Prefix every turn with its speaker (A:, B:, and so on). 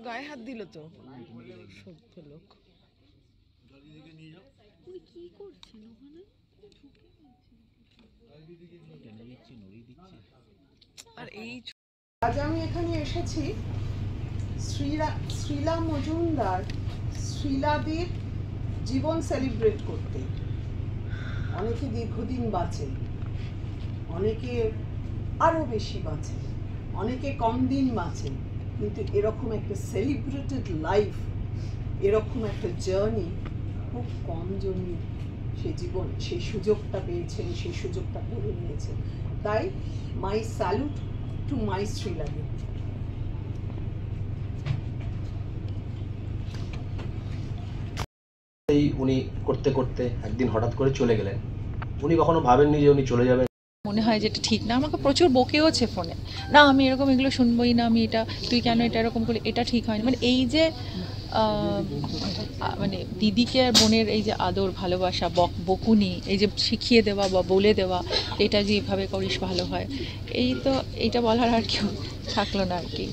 A: গায়ে হাত দিল তো সভ্য লোক।
B: কি করছেন ওখানে?
A: আর এই
C: আজ আমি এখানে এসেছি শ্রীলা মজুমদার শ্রীলাদির জীবন সেলিব্রেট করতে। অনেকে দীর্ঘদিন বাঁচে, অনেকে আরো বেশি বাঁচে, অনেকে কম দিন বাঁচে, কিন্তু এরকম একটা সেলিব্রেটেড লাইফ, এরকম একটা জার্নি খুব কম জনই সেই সুযোগটা পেয়েছেন, সেই সুযোগটা করে নিয়েছেন। তাই মাই স্যালুট টু মাই শ্রীলাদি।
D: উনি করতে করতে একদিন হঠাৎ করে চলে গেলেন। উনি কখনো ভাবেননি যে উনি চলে যাবেন।
E: মনে হয় যেটা ঠিক না। আমাকে প্রচুর বকেওছে ফোনে, না আমি এরকম এগুলো শুনবোই না, আমি এটা তুই কেন এটা এরকম করলি, এটা ঠিক হয়নি। মানে এই যে মানে দিদিকে আর বোনের এই যে আদর ভালোবাসা বকুনি, এই যে শিখিয়ে দেওয়া বা বলে দেওয়া এটা যে এভাবে করিস ভালো হয়, এই তো এইটা বলার আর কেউ থাকলো না আর কি।